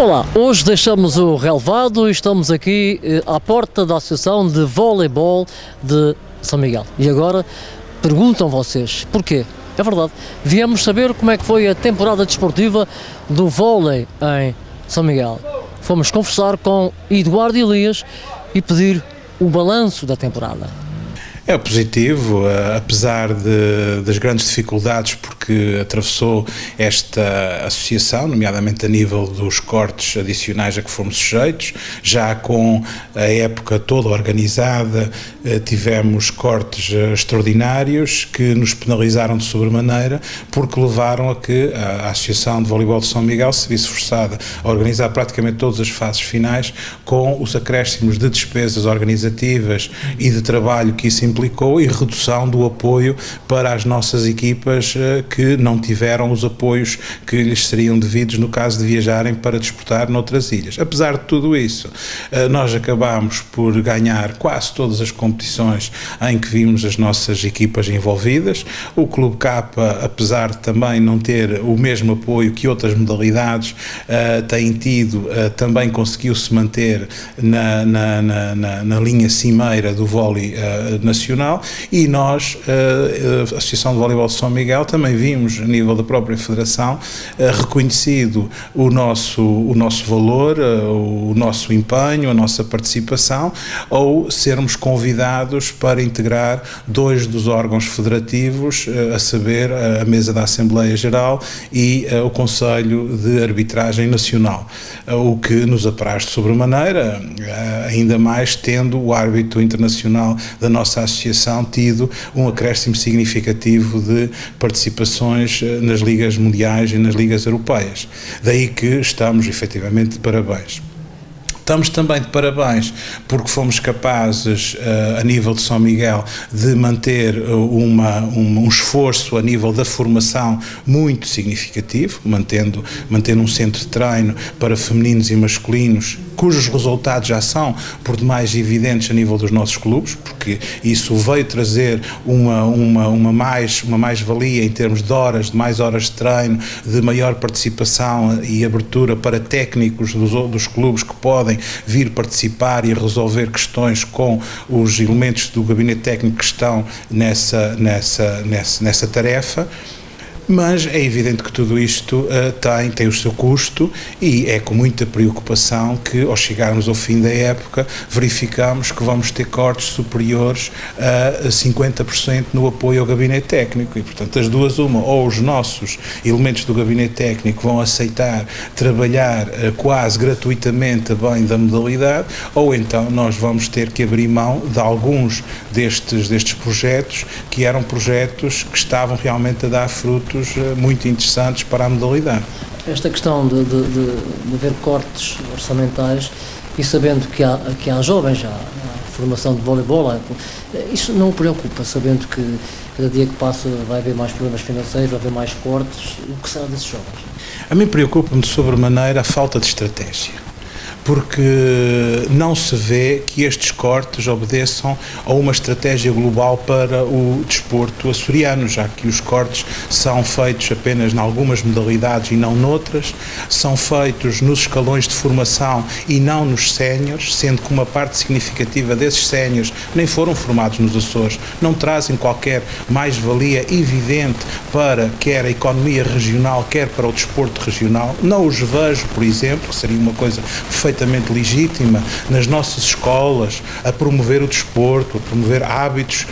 Olá, hoje deixamos o relevado e estamos aqui à porta da Associação de Voleibol de São Miguel. E agora perguntam vocês, porquê? É verdade, viemos saber como é que foi a temporada desportiva do vôlei em São Miguel. Fomos conversar com Eduardo Elias e pedir o balanço da temporada. É positivo, apesar das grandes dificuldades porque atravessou esta associação, nomeadamente a nível dos cortes adicionais a que fomos sujeitos. Já com a época toda organizada, tivemos cortes extraordinários que nos penalizaram de sobremaneira, porque levaram a que a Associação de Voleibol de São Miguel se visse forçada a organizar praticamente todas as fases finais, com os acréscimos de despesas organizativas e de trabalho que isso implicou e redução do apoio para as nossas equipas que não tiveram os apoios que lhes seriam devidos no caso de viajarem para disputar noutras ilhas. Apesar de tudo isso, nós acabámos por ganhar quase todas as competições em que vimos as nossas equipas envolvidas. O Clube K, apesar de também não ter o mesmo apoio que outras modalidades têm tido, também conseguiu-se manter na linha cimeira do vôlei nacional, e nós, a Associação de Voleibol de São Miguel, também vimos, a nível da própria Federação, reconhecido o nosso valor, o nosso empenho, a nossa participação, ou sermos convidados para integrar dois dos órgãos federativos, a saber, a mesa da Assembleia Geral e o Conselho de Arbitragem Nacional, o que nos apraz de sobremaneira, ainda mais tendo o árbitro internacional da nossa associação tido um acréscimo significativo de participações nas ligas mundiais e nas ligas europeias. Daí que estamos efetivamente de parabéns. Estamos também de parabéns porque fomos capazes, a nível de São Miguel, de manter um esforço a nível da formação muito significativo, mantendo um centro de treino para femininos e masculinos, cujos resultados já são por demais evidentes a nível dos nossos clubes, porque isso veio trazer uma mais-valia em termos de mais horas de treino, de maior participação e abertura para técnicos dos clubes que podem vir participar e resolver questões com os elementos do gabinete técnico que estão nessa tarefa. Mas é evidente que tudo isto tem o seu custo, e é com muita preocupação que, ao chegarmos ao fim da época, verificamos que vamos ter cortes superiores a 50% no apoio ao gabinete técnico, e portanto as duas, ou os nossos elementos do gabinete técnico vão aceitar trabalhar quase gratuitamente a bem da modalidade, ou então nós vamos ter que abrir mão de alguns destes projetos, que eram projetos que estavam realmente a dar frutos muito interessantes para a modalidade. Esta questão de haver cortes orçamentais, e sabendo que há jovens já a formação de voleibol, isso não o preocupa, sabendo que cada dia que passa vai haver mais problemas financeiros, vai haver mais cortes, o que será desses jovens? A mim preocupa-me de sobremaneira a falta de estratégia, porque não se vê que estes cortes obedeçam a uma estratégia global para o desporto açoriano, já que os cortes são feitos apenas em algumas modalidades e não noutras, são feitos nos escalões de formação e não nos séniores, sendo que uma parte significativa desses séniores nem foram formados nos Açores, não trazem qualquer mais-valia evidente para quer a economia regional, quer para o desporto regional. Não os vejo, por exemplo, que seria uma coisa perfeitamente legítima, nas nossas escolas, a promover o desporto, a promover hábitos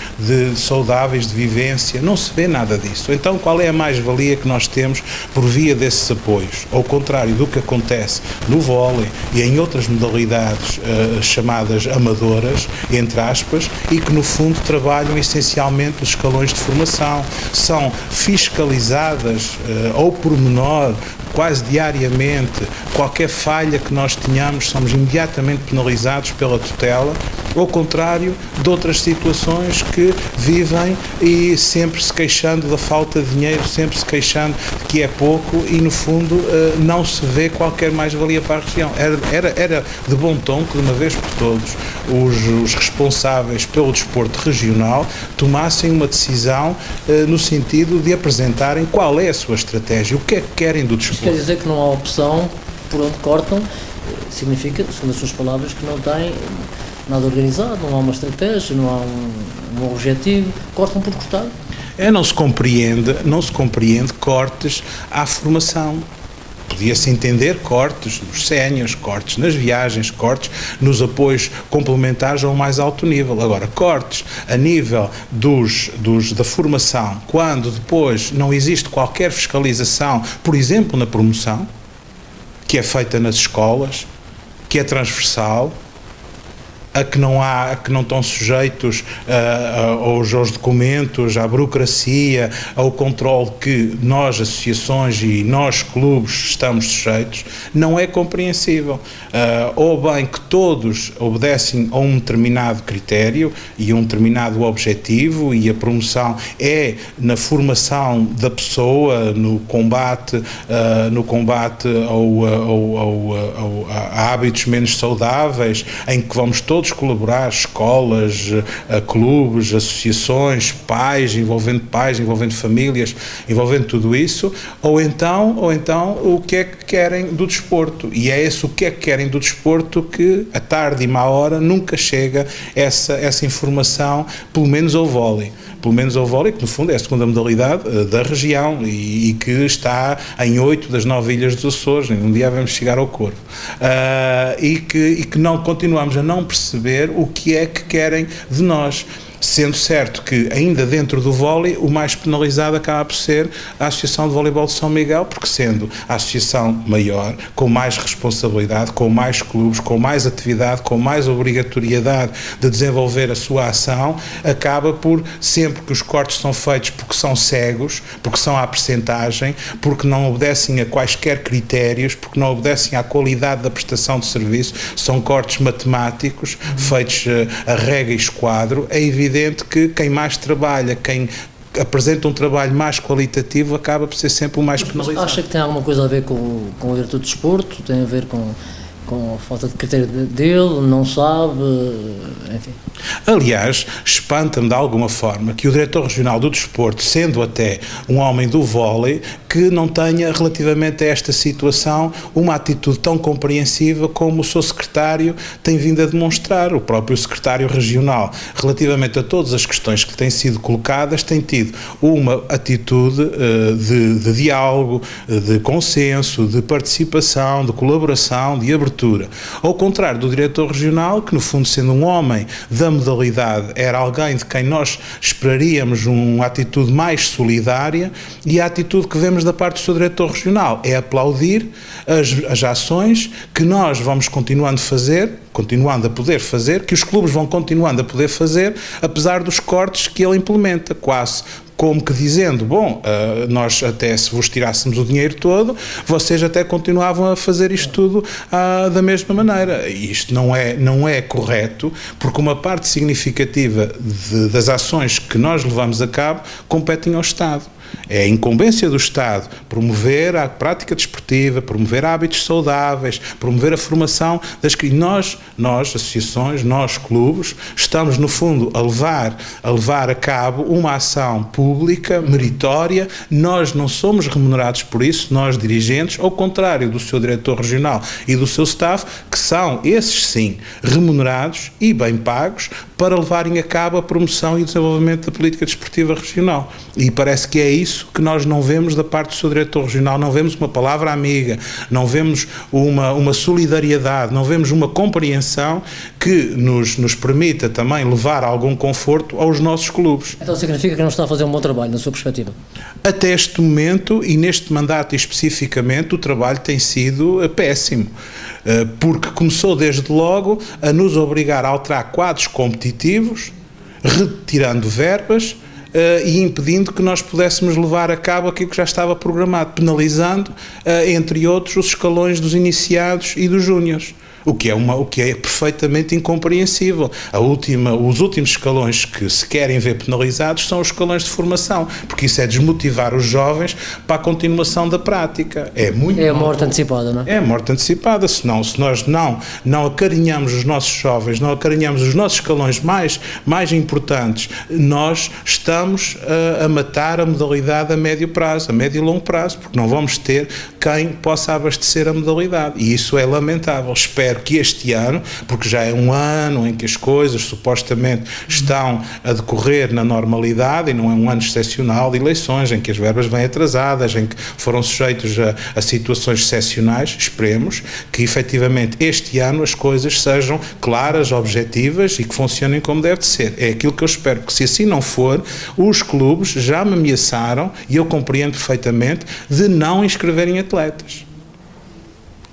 saudáveis de vivência. Não se vê nada disso. Então, qual é a mais-valia que nós temos por via desses apoios? Ao contrário do que acontece no vôlei e em outras modalidades chamadas amadoras, entre aspas, e que no fundo trabalham essencialmente os escalões de formação, são fiscalizadas ao pormenor, quase diariamente. Qualquer falha que nós tenhamos, somos imediatamente penalizados pela tutela, ao contrário de outras situações que vivem e sempre se queixando da falta de dinheiro, sempre se queixando de que é pouco, e no fundo não se vê qualquer mais-valia para a região. Era de bom tom que, de uma vez por todos, os responsáveis pelo desporto regional tomassem uma decisão no sentido de apresentarem qual é a sua estratégia, o que é que querem do desporto. Quer dizer que não há opção por onde cortam, significa, segundo as suas palavras, que não tem nada organizado, não há uma estratégia, não há um objetivo, cortam por cortar. Não se compreende cortes à formação. Podia-se entender cortes nos séniores, cortes nas viagens, cortes nos apoios complementares ao mais alto nível. Agora, cortes a nível da formação, quando depois não existe qualquer fiscalização, por exemplo, na promoção, que é feita nas escolas, que é transversal, a que não estão sujeitos aos documentos, à burocracia, ao controle que nós, associações e nós, clubes, estamos sujeitos, não é compreensível. Ou bem que todos obedecem a um determinado critério e a um determinado objetivo, e a promoção é na formação da pessoa, no combate a hábitos menos saudáveis, em que vamos todos colaborar, escolas, clubes, associações, pais, envolvendo famílias, envolvendo tudo isso, ou então o que é que querem do desporto, e é esse o que é que querem do desporto que à tarde e má hora nunca chega essa informação, pelo menos ao vôlei, que no fundo é a segunda modalidade da região e que está em 8 das 9 ilhas dos Açores. Um dia vamos chegar ao Corvo, e que não continuamos a não perceber o que é que querem de nós. Sendo certo que, ainda dentro do vôlei, o mais penalizado acaba por ser a Associação de Voleibol de São Miguel, porque sendo a associação maior, com mais responsabilidade, com mais clubes, com mais atividade, com mais obrigatoriedade de desenvolver a sua ação, acaba por, sempre que os cortes são feitos porque são cegos, porque são à percentagem, porque não obedecem a quaisquer critérios, porque não obedecem à qualidade da prestação de serviço, são cortes matemáticos, feitos a regra e esquadro. É evidente que quem mais trabalha, quem apresenta um trabalho mais qualitativo, acaba por ser sempre o mais penalizado. Acha que tem alguma coisa a ver com o diretor de desporto? Tem a ver com a falta de critério dele? Não sabe? Enfim. Aliás, espanta-me de alguma forma que o diretor regional do desporto, sendo até um homem do vôlei, que não tenha, relativamente a esta situação, uma atitude tão compreensiva como o seu secretário tem vindo a demonstrar. O próprio secretário regional, relativamente a todas as questões que têm sido colocadas, tem tido uma atitude de diálogo, de consenso, de participação, de colaboração, de abertura. Ao contrário do diretor regional, que no fundo, sendo um homem da modalidade, era alguém de quem nós esperaríamos uma atitude mais solidária, e a atitude que vemos da parte do seu diretor regional é aplaudir as ações que nós vamos continuando a poder fazer, que os clubes vão continuando a poder fazer, apesar dos cortes que ele implementa, quase como que dizendo, nós até se vos tirássemos o dinheiro todo, vocês até continuavam a fazer isto tudo da mesma maneira. E isto não é correto, porque uma parte significativa das ações que nós levamos a cabo competem ao Estado. É a incumbência do Estado promover a prática desportiva, promover hábitos saudáveis, promover a formação das crianças. Nós, associações, nós, clubes, estamos no fundo a levar a cabo uma ação pública, meritória. Nós não somos remunerados por isso, nós dirigentes, ao contrário do seu diretor regional e do seu staff, que são, esses sim, remunerados e bem pagos para levarem a cabo a promoção e o desenvolvimento da política desportiva regional. E parece que é isso que nós não vemos da parte do seu diretor regional, não vemos uma palavra amiga, não vemos uma solidariedade, não vemos uma compreensão que nos permita também levar algum conforto aos nossos clubes. Então significa que não está a fazer um bom trabalho, na sua perspectiva? Até este momento, e neste mandato especificamente, o trabalho tem sido péssimo, porque começou desde logo a nos obrigar a alterar quadros competitivos, retirando verbas, e impedindo que nós pudéssemos levar a cabo aquilo que já estava programado, penalizando, entre outros, os escalões dos iniciados e dos júniores. O que é perfeitamente incompreensível. Os últimos escalões que se querem ver penalizados são os escalões de formação, porque isso é desmotivar os jovens para a continuação da prática. É a morte antecipada, não é? É a morte antecipada. Se nós não acarinhamos os nossos jovens, não acarinhamos os nossos escalões mais importantes, nós estamos a matar a modalidade a médio prazo, a médio e longo prazo, porque não vamos ter quem possa abastecer a modalidade, e isso é lamentável. Espero que este ano, porque já é um ano em que as coisas supostamente estão a decorrer na normalidade e não é um ano excepcional de eleições, em que as verbas vêm atrasadas, em que foram sujeitos a situações excepcionais, esperemos que efetivamente este ano as coisas sejam claras, objetivas e que funcionem como deve de ser. É aquilo que eu espero, que se assim não for, os clubes já me ameaçaram, e eu compreendo perfeitamente, de não inscreverem atletas.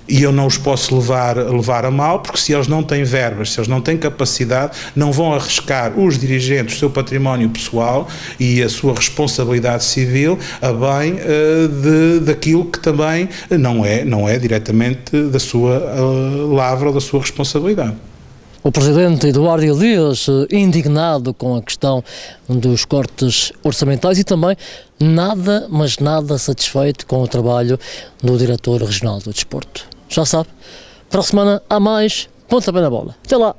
E eu não os posso levar a mal, porque se eles não têm verbas, se eles não têm capacidade, não vão arriscar os dirigentes, o seu património pessoal e a sua responsabilidade civil a bem daquilo que também não é diretamente da sua lavra ou da sua responsabilidade. O Presidente Eduardo Elias, indignado com a questão dos cortes orçamentais e também nada, mas nada satisfeito com o trabalho do Diretor Regional do Desporto. Já sabe, para a semana há mais Pontapé na Bola. Até lá!